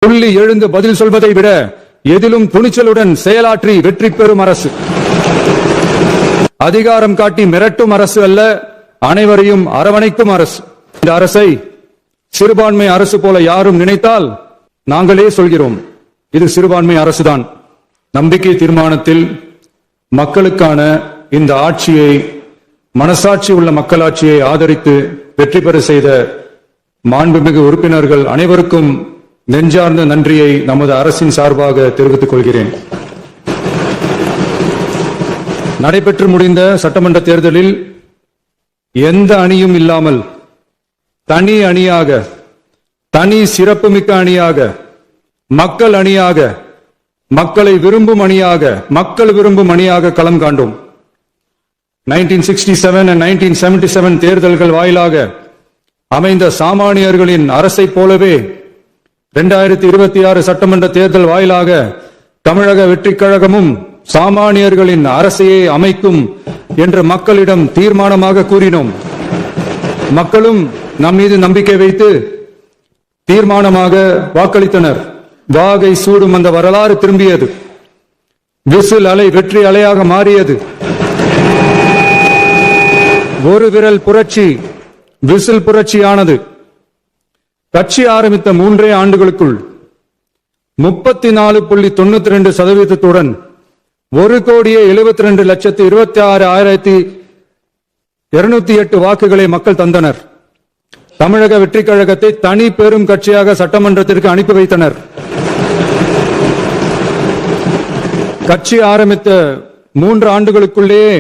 துள்ளி எழுந்து பதில் சொல்வதை விட எதிலும் துணிச்சலுடன் செயலாற்றி வெற்றி பெறும் அரசு. அதிகாரம் காட்டி மிரட்டும் அரசு அல்ல, அனைவரையும் அரவணைக்கும் அரசு. இந்த அரசை சிறுபான்மை அரசு போல யாரும் நினைத்தால் நாங்களே சொல்கிறோம், இது சிறுபான்மை அரசுதான். நம்பிக்கை தீர்மானத்தில் மக்களுக்கான இந்த ஆட்சியை, மனசாட்சி உள்ள மக்களாட்சியை ஆதரித்து வெற்றி பெற செய்த மாண்புமிகு உறுப்பினர்கள் அனைவருக்கும் நெஞ்சார்ந்த நன்றியை நமது அரசின் சார்பாக தெரிவித்துக் கொள்கிறேன். நடைபெற்று முடிந்த சட்டமன்ற தேர்தலில் எந்த அணியும் இல்லாமல் தனி அணியாக, தனி சிறப்புமிக்க அணியாக, மக்கள் அணியாக, மக்களை விரும்பும் அணியாக, மக்கள் விரும்பும் அணியாக களம் காண்டோம். 1967 and 1977 தேர்தல்கள் வாயிலாக அமைந்த சாமானியர்களின் அரசை போலவே 2026 சட்டமன்ற தேர்தல் வாயிலாக தமிழக வெற்றிக் கழகமும் சாமானியர்களின் அரசையே அமைக்கும் என்று மக்களிடம் தீர்மானமாக கூறினோம். மக்களும் நம் மீது நம்பிக்கை வைத்து தீர்மானமாக வாக்களித்தனர். வாகை சூடும் அந்த வரலாறு திரும்பியது. விசில் அலை வெற்றி அலையாக மாறியது. ஒரு விரல் புரட்சி விசில் புரட்சியானது. கட்சி ஆரம்பித்த 3 ஆண்டுகளுக்குள் 34.92% 1,72,26,208 வாக்குகளை மக்கள் தந்தனர். தமிழக வெற்றி கழகத்தை தனி பெரும் கட்சியாக சட்டமன்றத்திற்கு அனுப்பி வைத்தனர். கட்சி ஆரம்பித்த 3 ஆண்டுகளுக்குள்ளேயே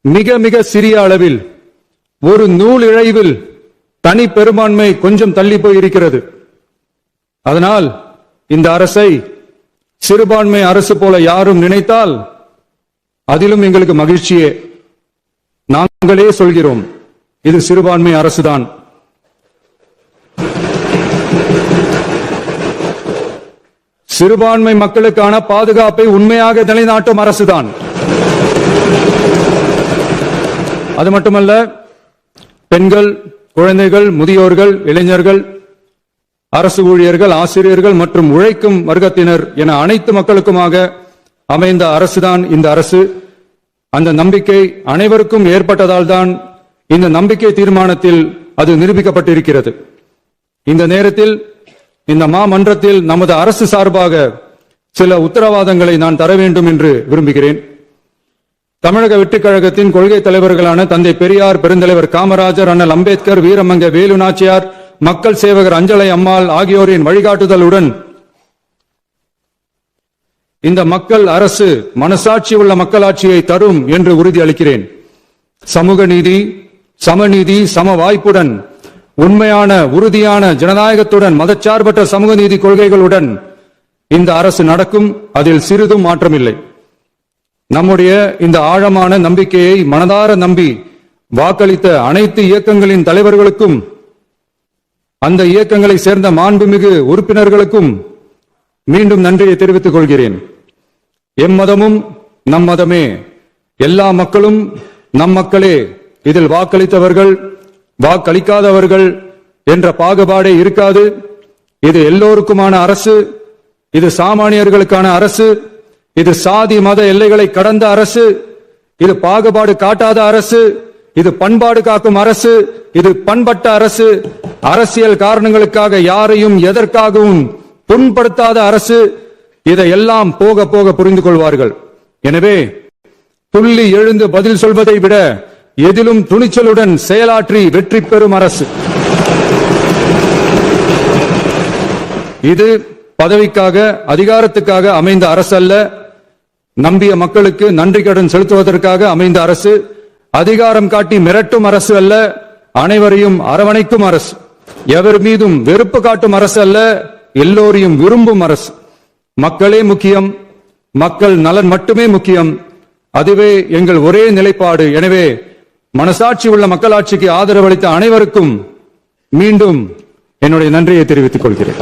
மிக மிக சிறிய அளவில் ஒரு நூல் இழைவில் தனி பெரும்பான்மை கொஞ்சம் தள்ளி போயிருக்கிறது. அதனால் இந்த அரசை சிறுபான்மை அரசு போல யாரும் நினைத்தால் அதிலும் எங்களுக்கு மகிழ்ச்சியே. நாங்களே சொல்கிறோம், இது சிறுபான்மை அரசுதான். சிறுபான்மை மக்களுக்கான பாதுகாப்பை உண்மையாக நிலைநாட்டும் அரசுதான். அது மட்டுமல்ல, பெண்கள், குழந்தைகள், முதியோர்கள், இளைஞர்கள், அரசு ஊழியர்கள், ஆசிரியர்கள் மற்றும் உழைக்கும் வர்க்கத்தினர் என அனைத்து மக்களுக்குமாக அமைந்த அரசுதான் இந்த அரசு. அந்த நம்பிக்கை அனைவருக்கும் ஏற்பட்டதால் தான் இந்த நம்பிக்கை தீர்மானத்தில் அது நிரூபிக்கப்பட்டிருக்கிறது. இந்த நேரத்தில் இந்த மாமன்றத்தில் நமது அரசு சார்பாக சில உத்தரவாதங்களை நான் தர வேண்டும் என்று விரும்புகிறேன். தமிழக வெற்றிக் கழகத்தின் கொள்கை தலைவர்களான தந்தை பெரியார், பெருந்தலைவர் காமராஜர், அண்ணல் அம்பேத்கர், வீரமங்க வேலு நாச்சியார், மக்கள் சேவகர் அஞ்சலை அம்மாள் ஆகியோரின் வழிகாட்டுதலுடன் இந்த மக்கள் அரசு மனசாட்சி உள்ள மக்களாட்சியை தரும் என்று உறுதியளிக்கிறேன். சமூக நீதி, சமநீதி, சம வாய்ப்புடன், உண்மையான உறுதியான ஜனநாயகத்துடன், மதச்சார்பற்ற சமூக நீதி கொள்கைகளுடன் இந்த அரசு நடக்கும். அதில் சிறிதும் மாற்றமில்லை. நம்முடைய இந்த ஆழமான நம்பிக்கையை மனதார நம்பி வாக்களித்த அனைத்து இயக்கங்களின் தலைவர்களுக்கும், அந்த இயக்கங்களை சேர்ந்த மாண்புமிகு உறுப்பினர்களுக்கும் மீண்டும் நன்றியை தெரிவித்துக் கொள்கிறேன். எம்மதமும் நம் மதமே, எல்லா மக்களும் நம் மக்களே, இதில் வாக்களித்தவர்கள் வாக்களிக்காதவர்கள் என்ற பாகுபாடே இருக்காது. இது எல்லோருக்குமான அரசு. இது சாமானியர்களுக்கான அரசு. இது சாதி மத எல்லைகளை கடந்த அரசு. இது பாகுபாடு காட்டாத அரசு. இது பண்பாடு காக்கும் அரசு. இது பண்பட்ட அரசு. அரசியல் காரணங்களுக்காக யாரையும் எதற்காகவும் புண்படுத்தாத அரசு. இதையெல்லாம் போக போக புரிந்து கொள்வார்கள். எனவே துள்ளி எழுந்து பதில் சொல்வதை விட எதிலும் துணிச்சலுடன் செயலாற்றி வெற்றி பெறும் அரசு. இது பதவிக்காக, அதிகாரத்துக்காக அமைந்த அரசு அல்ல. நம்பிய மக்களுக்கு நன்றி கடன் செலுத்துவதற்காக அமைந்த அரசு. அதிகாரம் காட்டி மிரட்டும் அரசு அல்ல, அனைவரையும் அரவணைக்கும் அரசு. எவர் மீதும் வெறுப்பு காட்டும் அரசு அல்ல, எல்லோரையும் விரும்பும் அரசு. மக்களே முக்கியம், மக்கள் நலன் மட்டுமே முக்கியம். அதுவே எங்கள் ஒரே நிலைப்பாடு. எனவே மனசாட்சி உள்ள மக்களாட்சிக்கு ஆதரவளித்த அனைவருக்கும் மீண்டும் என்னுடைய நன்றியை தெரிவித்துக் கொள்கிறேன்.